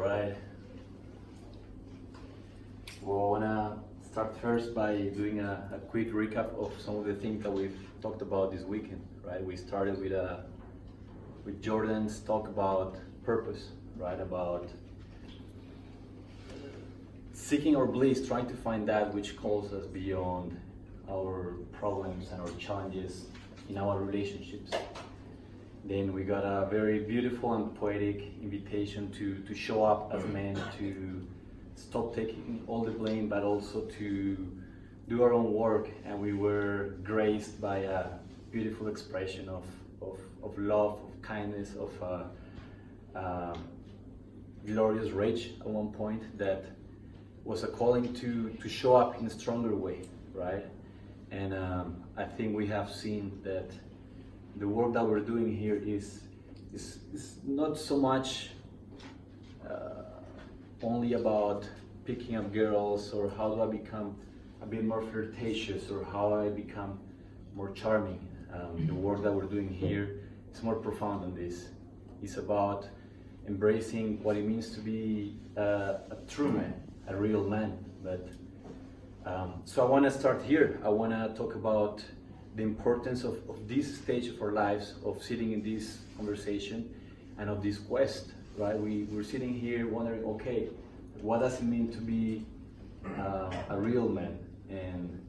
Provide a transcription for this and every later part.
right. Well, I wanna start first by doing a quick recap of some of the things that we've talked about this weekend, right? We started with Jordan's talk about purpose, right? About seeking our bliss, trying to find that which calls us beyond our problems and our challenges in our relationships. Then we got a very beautiful and poetic invitation to show up as men, to stop taking all the blame, but also to do our own work. And we were graced by a beautiful expression of love, of kindness, of glorious rage at one point that was a calling to show up in a stronger way, right? And I think we have seen that the work that we're doing here is not so much only about picking up girls, or how do I become a bit more flirtatious, or how I become more charming. The work that we're doing here is more profound than this. It's about embracing what it means to be a true man, a real man. But so I want to start here. I want to talk about the importance of this stage of our lives, of sitting in this conversation and of this quest, right? We're sitting here wondering, okay, what does it mean to be a real man? And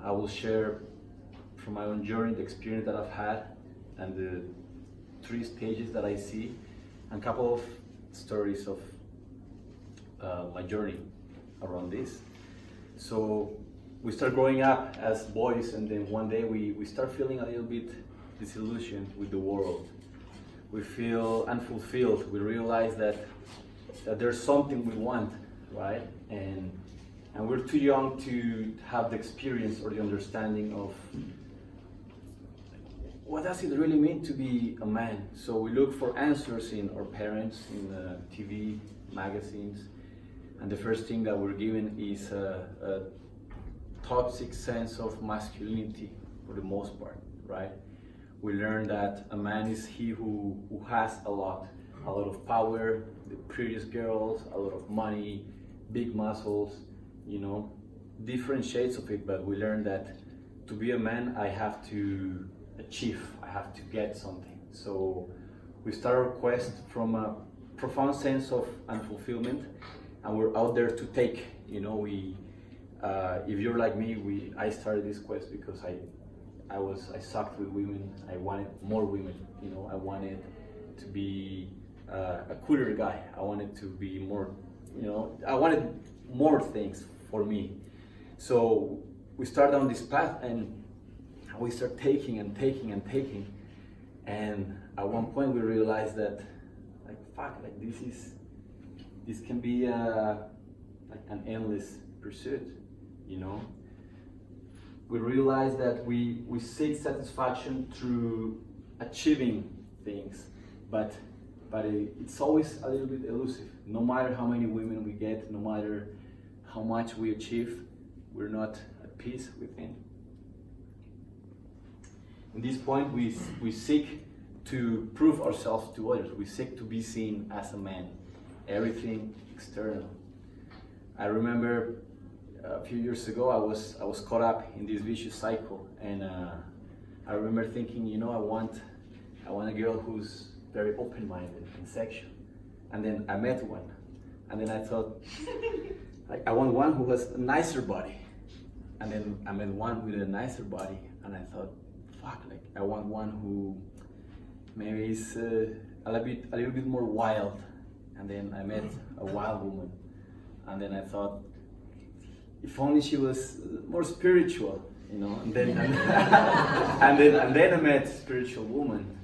I will share from my own journey, the experience that I've had, and the 3 stages that I see, and a couple of stories of my journey around this. So we start growing up as boys, and then one day we start feeling a little bit disillusioned with the world. We feel unfulfilled. We realize that there's something we want, right? And we're too young to have the experience or the understanding of what does it really mean to be a man. So we look for answers in our parents, in TV, magazines, and the first thing that we're given is a toxic sense of masculinity for the most part, right? We learn that a man is he who has a lot of power, the prettiest girls, a lot of money, big muscles, you know, different shades of it. But we learn that to be a man, I have to achieve, I have to get something. So we start our quest from a profound sense of unfulfillment, and we're out there to take, you know. If you're like me, I started this quest because I sucked with women. I wanted more women, you know. I wanted to be a cooler guy. I wanted to be more, you know, I wanted more things for me. So we start on this path, and we start taking and taking and taking. And at one point we realized that, like, fuck, like this can be like an endless pursuit. You know, we realize that we seek satisfaction through achieving things, but it's always a little bit elusive. No matter how many women we get, no matter how much we achieve, we're not at peace within. At this point, we seek to prove ourselves to others. We seek to be seen as a man. Everything external. I remember a few years ago, I was caught up in this vicious cycle, and I remember thinking, you know, I want a girl who's very open-minded and sexual. And then I met one, and then I thought, like, I want one who has a nicer body. And then I met one with a nicer body, and I thought, fuck, like, I want one who maybe is a little bit more wild. And then I met a wild woman, and then I thought, if only she was more spiritual, you know. And then and then I met a spiritual woman,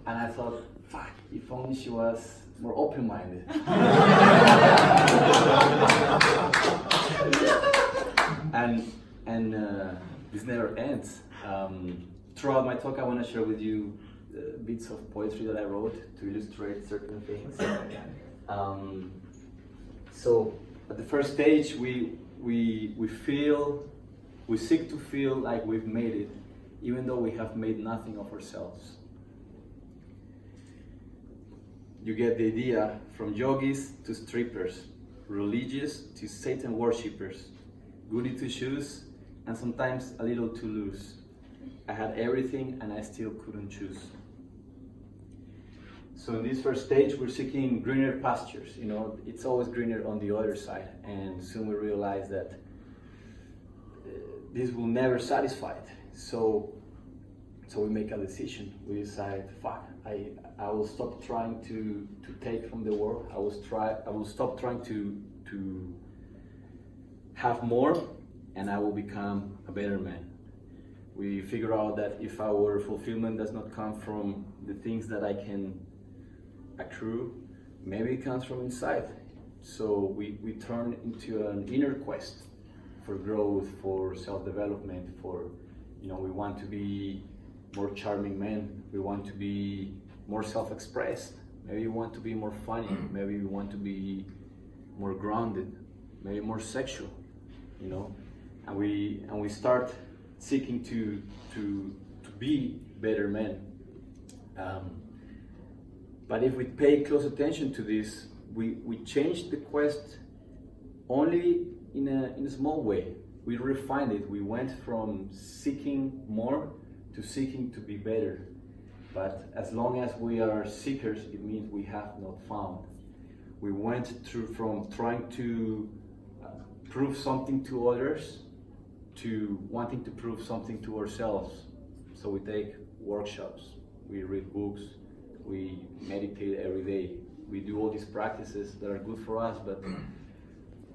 and I thought, fuck, if only she was more open-minded. and this never ends. Throughout my talk, I want to share with you bits of poetry that I wrote to illustrate certain things. So at the first stage, we seek to feel like we've made it, even though we have made nothing of ourselves. you get the idea, from yogis to strippers, religious to Satan worshippers, goody two shoes, and sometimes a little too loose. I had everything and I still couldn't choose. So in this first stage, we're seeking greener pastures. You know, it's always greener on the other side. And soon we realize that this will never satisfy it. So we make a decision. We decide, fuck, I will stop trying to take from the world. I will stop trying to have more, and I will become a better man. We figure out that if our fulfillment does not come from the things that I can accrue, maybe it comes from inside. So we turn into an inner quest for growth, for self-development, for, you know, we want to be more charming men, we want to be more self-expressed, maybe we want to be more funny, maybe we want to be more grounded, maybe more sexual, you know, and we start seeking to be better men. But if we pay close attention to this, we change the quest only in a small way. We refined it. We went from seeking more to seeking to be better. But as long as we are seekers, it means we have not found. We went through from trying to prove something to others to wanting to prove something to ourselves. So we take workshops, we read books, we meditate every day. We do all these practices that are good for us, but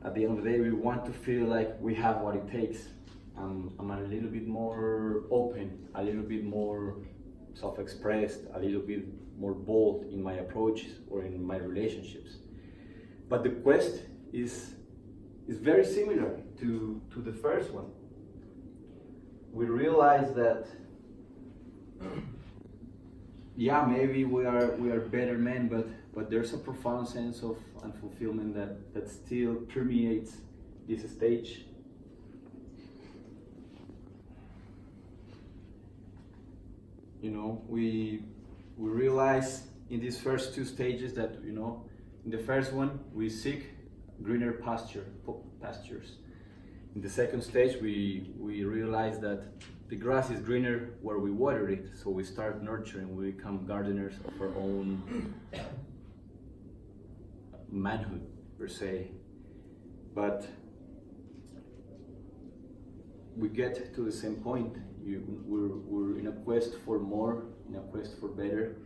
at the end of the day, we want to feel like we have what it takes. I'm a little bit more open, a little bit more self-expressed, a little bit more bold in my approach or in my relationships. But the quest is very similar to the first one. We realize that, yeah, maybe we are better men, but there's a profound sense of unfulfillment that still permeates this stage. You know, we realize in these first two stages that, you know, in the first one we seek greener pastures. In the second stage we realize that the grass is greener where we water it, so we start nurturing, we become gardeners of our own manhood, per se. But we get to the same point. We're in a quest for more, in a quest for better,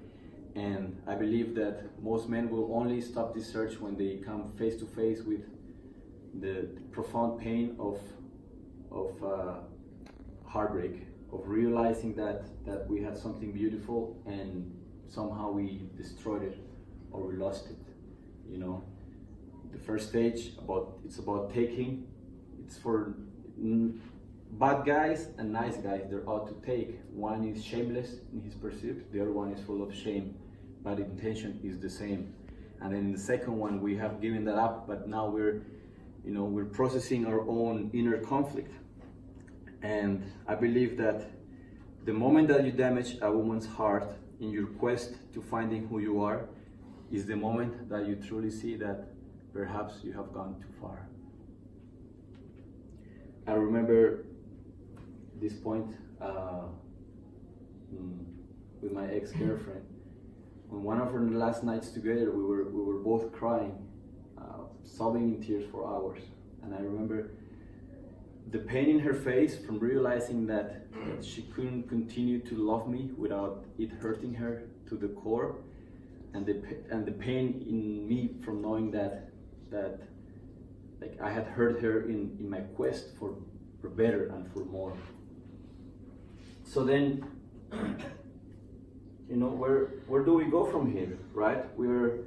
and I believe that most men will only stop this search when they come face to face with the profound pain of heartbreak, of realizing that we had something beautiful and somehow we destroyed it or we lost it. You know, the first stage it's about taking. It's for bad guys and nice guys. They're out to take. One is shameless in his pursuit, the other one is full of shame, but the intention is the same. And then in the second one we have given that up, but now we're processing our own inner conflict. And I believe that the moment that you damage a woman's heart in your quest to finding who you are is the moment that you truly see that perhaps you have gone too far. I remember this point with my ex-girlfriend. On one of our last nights together, we were both crying, sobbing in tears for hours. And I remember the pain in her face from realizing that she couldn't continue to love me without it hurting her to the core, and the pain in me from knowing that like I had hurt her in my quest for better and for more. So then, you know, where do we go from here, right? We're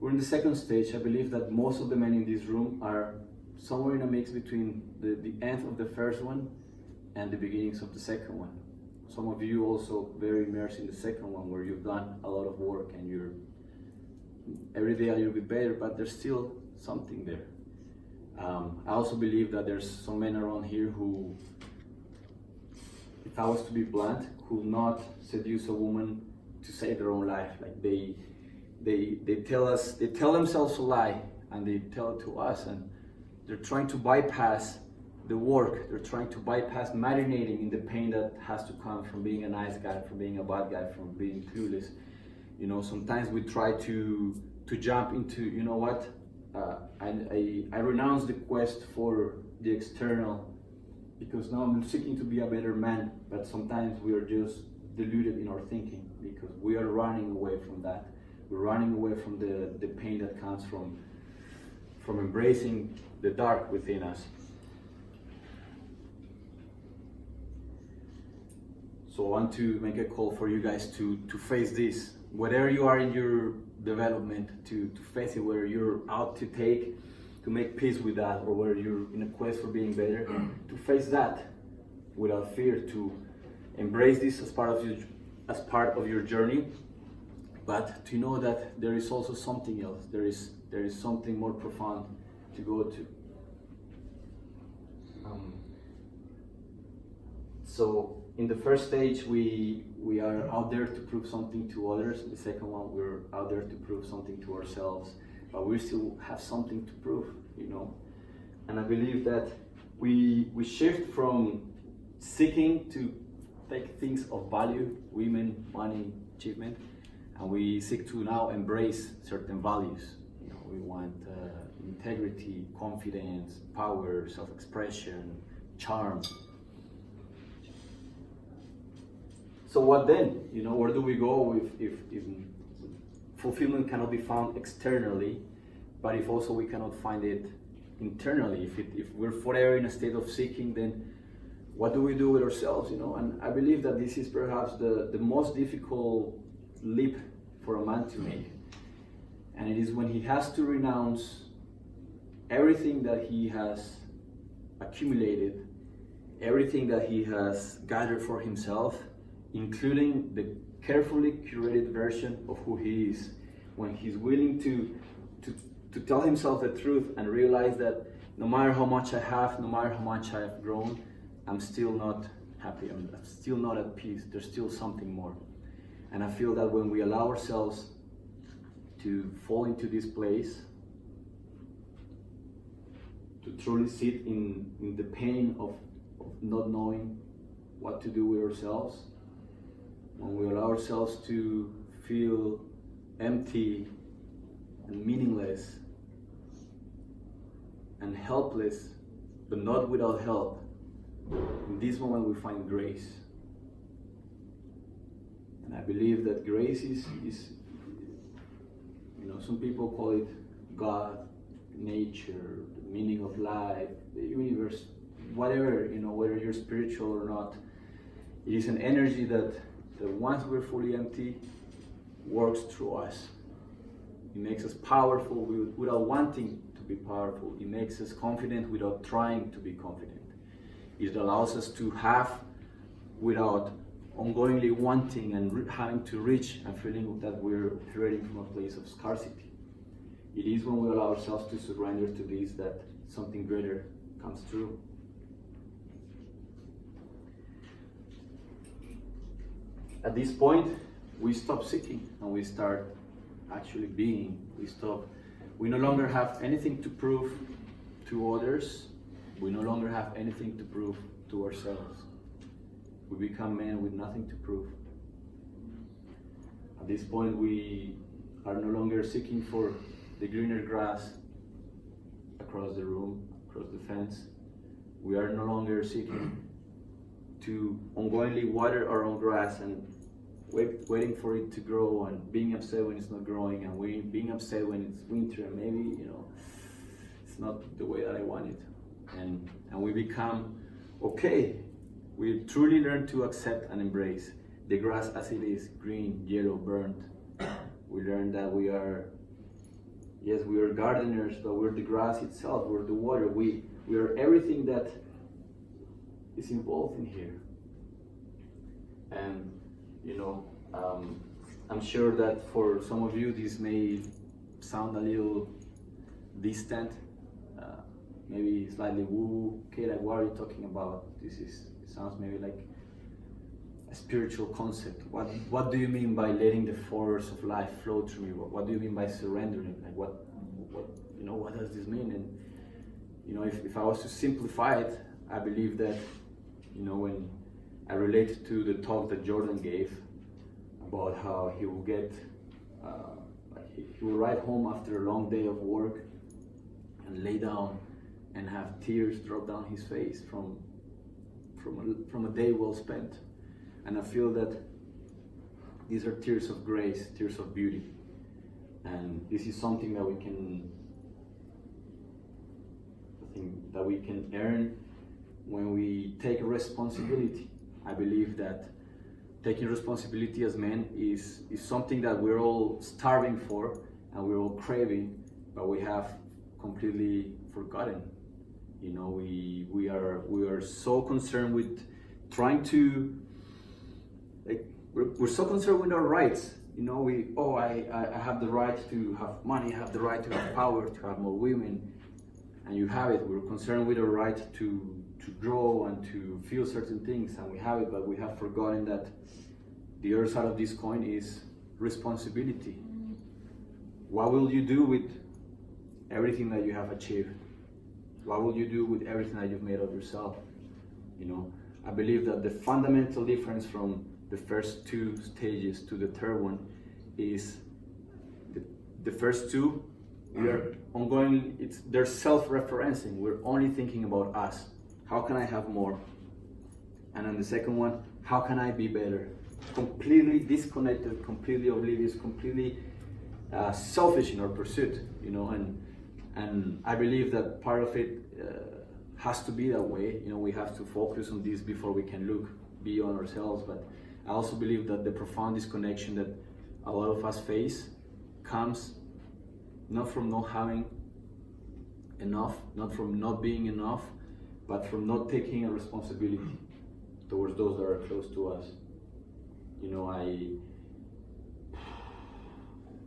in the second stage. I believe that most of the men in this room are somewhere in a mix between the end of the first one and the beginnings of the second one. Some of you also very immersed in the second one, where you've done a lot of work and you're every day a little bit better, but there's still something there. I also believe that there's some men around here who, if I was to be blunt, who not seduce a woman to save their own life. Like they tell themselves a lie, and they tell it to us, and they're trying to bypass the work. They're trying to bypass marinating in the pain that has to come from being a nice guy, from being a bad guy, from being clueless. You know, sometimes we try to jump into, you know what, I renounce the quest for the external, because now I'm seeking to be a better man. But sometimes we are just deluded in our thinking, because we are running away from that. We're running away from the pain that comes from embracing the dark within us. So I want to make a call for you guys to face this. Whatever you are in your development, to face it, whether you're out to make peace with that, or whether you're in a quest for being better, to face that without fear, to embrace this as part of your journey, but to know that there is also something else. There is something more profound to go to. So in the first stage, we are out there to prove something to others. In the second one, we're out there to prove something to ourselves, but we still have something to prove, you know. And I believe that we shift from seeking to take things of value, women, money, achievement, and we seek to now embrace certain values. You know, we want integrity, confidence, power, self-expression, charm. So what then? You know, where do we go if fulfillment cannot be found externally, but if also we cannot find it internally? If we're forever in a state of seeking, then what do we do with ourselves? You know, and I believe that this is perhaps the most difficult leap for a man to make, and it is when he has to renounce everything that he has accumulated, everything that he has gathered for himself, including the carefully curated version of who he is, when he's willing to tell himself the truth and realize that no matter how much I have, no matter how much I have grown, I'm still not happy, I'm still not at peace, there's still something more. And I feel that when we allow ourselves to fall into this place, to truly sit in the pain of not knowing what to do with ourselves, when we allow ourselves to feel empty and meaningless and helpless, but not without help, in this moment we find grace. And I believe that grace is, you know, some people call it God, nature, the meaning of life, the universe, whatever, you know, whether you're spiritual or not. It is an energy that once we're fully empty, works through us. It makes us powerful without wanting to be powerful. It makes us confident without trying to be confident. It allows us to have without ongoingly wanting and having to reach and feeling that we're operating from a place of scarcity. It is when we allow ourselves to surrender to this that something greater comes through. At this point, we stop seeking and we start actually being. We no longer have anything to prove to others. We no longer have anything to prove to ourselves. We become men with nothing to prove. At this point, we are no longer seeking for the greener grass across the room, across the fence. We are no longer seeking to ongoingly water our own grass and waiting for it to grow, and being upset when it's not growing, and being upset when it's winter and maybe, you know, it's not the way that I want it. And we become okay. We truly learn to accept and embrace the grass as it is, green, yellow, burnt. We learn that we are gardeners, but we're the grass itself, we're the water, we are everything that is involved in here. And you know, I'm sure that for some of you this may sound a little distant, maybe slightly woo. Okay, like what are you talking about? It sounds maybe like a spiritual concept. What do you mean by letting the force of life flow through me? What do you mean by surrendering? Like what what does this mean? And if I was to simplify it, I believe that when I relate to the talk that Jordan gave about how he will get he will ride home after a long day of work and lay down and have tears drop down his face from a day well spent. And I feel that these are tears of grace, tears of beauty. And this is something that we can earn when we take responsibility. I believe that taking responsibility as men is something that we're all starving for and we're all craving, but we have completely forgotten. We are so concerned with trying to, like, we're so concerned with our rights. I have the right to have money, I have the right to have power, to have more women, and you have it. We're concerned with our right to grow and to feel certain things, and we have it, but we have forgotten that the other side of this coin is responsibility. What will you do with everything that you have achieved? What will you do with everything that you've made of yourself? I believe that the fundamental difference from the first two stages to the third one is the first two, we are ongoing, they're self-referencing. We're only thinking about us. How can I have more? And then the second one, how can I be better? Completely disconnected, completely oblivious, completely selfish in our pursuit, and I believe that part of it has to be that way. We have to focus on this before we can look beyond ourselves. But I also believe that the profound disconnection that a lot of us face comes not from not having enough, not from not being enough, but from not taking a responsibility towards those that are close to us.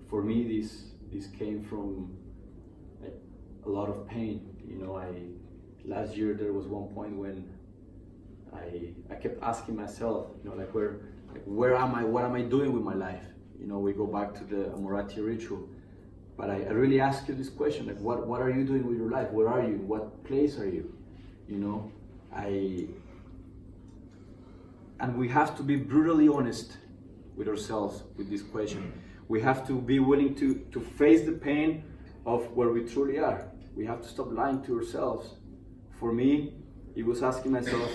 For me, this came from a lot of pain. Last year there was one point when I kept asking myself, where am I? What am I doing with my life? We go back to the Amorati ritual, but I really ask you this question: what are you doing with your life? Where are you? What place are you? And we have to be brutally honest with ourselves with this question. We have to be willing to face the pain of where we truly are. We have to stop lying to ourselves. For me, it was asking myself,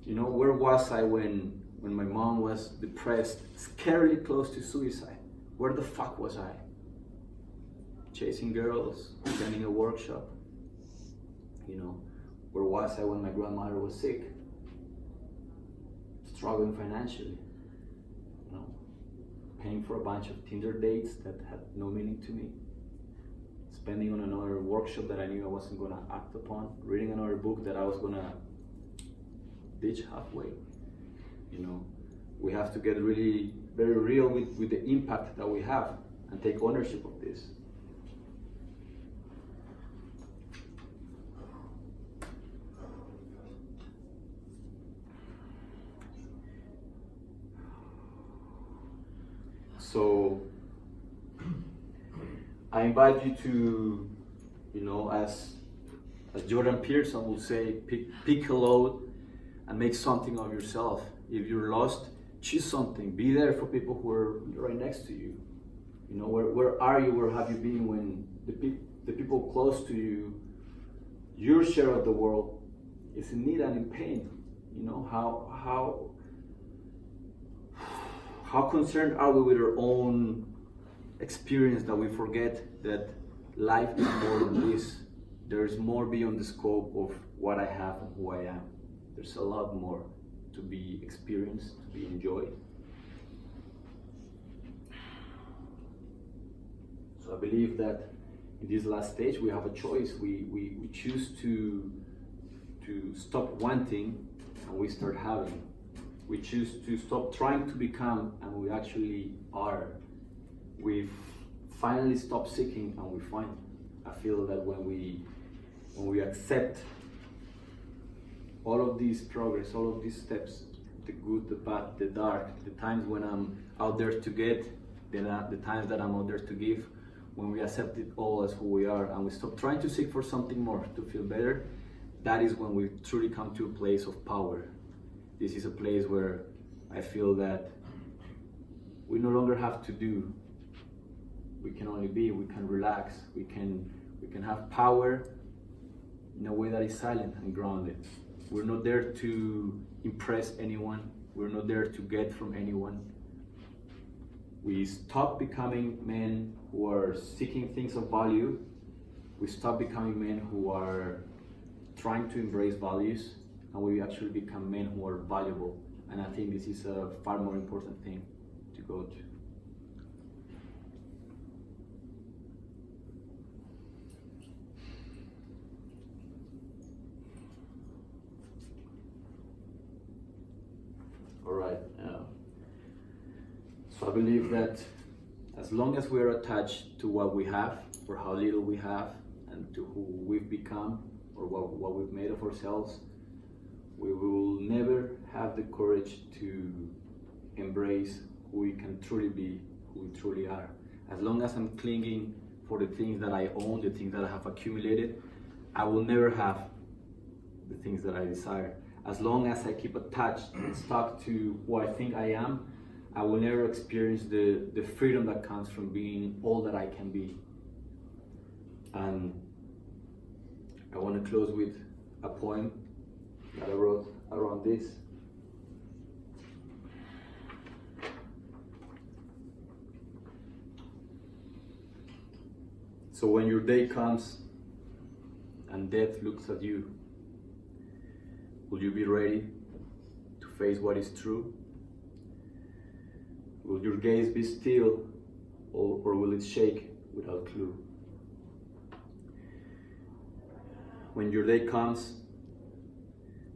where was I when my mom was depressed, scarily close to suicide? Where the fuck was I? Chasing girls, attending a workshop. Where was I when my grandmother was sick? Struggling financially. Paying for a bunch of Tinder dates that had no meaning to me. Spending on another workshop that I knew I wasn't gonna act upon. Reading another book that I was gonna ditch halfway. We have to get really very real with the impact that we have and take ownership of this. So I invite you to, as Jordan Peterson will say, pick a load and make something of yourself. If you're lost, choose something. Be there for people who are right next to you. Where are you? Where have you been when the people close to you, your share of the world, is in need and in pain? How concerned are we with our own experience that we forget that life is more than this? There is more beyond the scope of what I have and who I am. There's a lot more to be experienced, to be enjoyed. So I believe that in this last stage we have a choice. We choose to stop wanting and we start having. We choose to stop trying to become and we actually are. We finally stop seeking and we find. I feel that when we accept all of these progress, all of these steps, the good, the bad, the dark, the times when I'm out there to get, the times that I'm out there to give, when we accept it all as who we are and we stop trying to seek for something more to feel better, that is when we truly come to a place of power. This is a place where I feel that we no longer have to do. We can only be, we can relax, we can have power in a way that is silent and grounded. We're not there to impress anyone. We're not there to get from anyone. We stop becoming men who are seeking things of value. We stop becoming men who are trying to embrace values, and we actually become men who are valuable. And I think this is a far more important thing to go to. All right. So I believe that as long as we are attached to what we have, or how little we have, and to who we've become, or what we've made of ourselves, we will never have the courage to embrace who we can truly be, who we truly are. As long as I'm clinging for the things that I own, the things that I have accumulated, I will never have the things that I desire. As long as I keep attached and stuck to who I think I am, I will never experience the freedom that comes from being all that I can be. And I want to close with a poem that I wrote around this. So when your day comes and death looks at you, will you be ready to face what is true? Will your gaze be still, or will it shake without clue? When your day comes,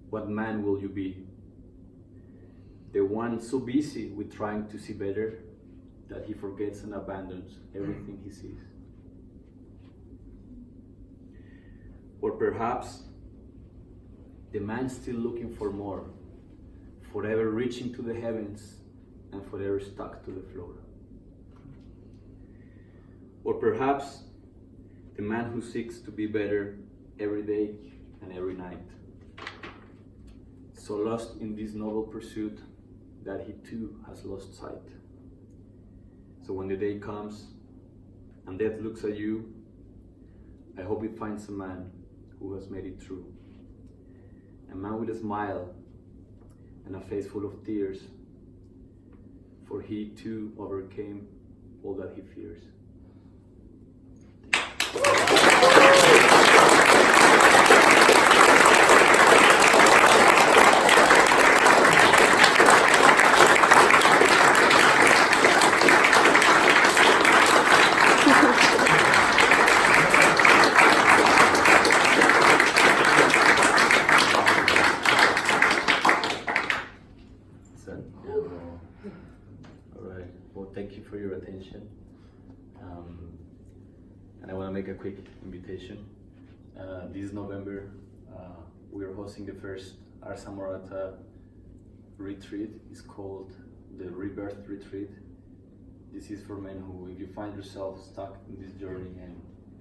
what man will you be? The one so busy with trying to see better that he forgets and abandons everything he sees. Or perhaps the man still looking for more, forever reaching to the heavens and forever stuck to the floor. Or perhaps the man who seeks to be better every day and every night, so lost in this noble pursuit that he too has lost sight. So when the day comes and death looks at you, I hope it finds a man who has made it through. A man with a smile and a face full of tears, for he too overcame all that he fears. Thank you for your attention. And I want to make a quick invitation. This November, we are hosting the first Arsa Morata retreat. It's called the Rebirth Retreat. This is for men who, if you find yourself stuck in this journey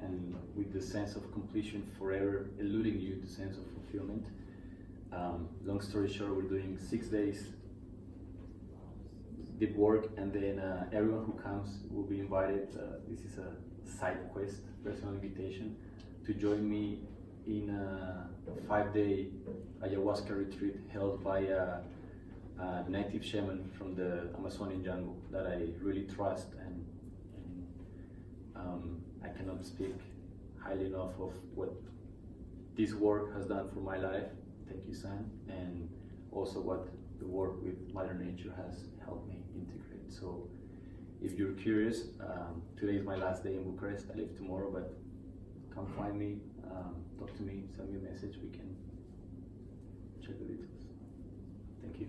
and with the sense of completion forever eluding you, the sense of fulfillment. Long story short, we're doing 6 days deep work, and then everyone who comes will be invited. This is a side quest, personal invitation, to join me in a 5-day ayahuasca retreat held by a native shaman from the Amazonian jungle that I really trust, and I cannot speak highly enough of what this work has done for my life. Thank you, San, and also what the work with Mother Nature has helped me integrate. So if you're curious, today is my last day in Bucharest. I leave tomorrow, but come find me, talk to me, send me a message. We can check the details. Thank you.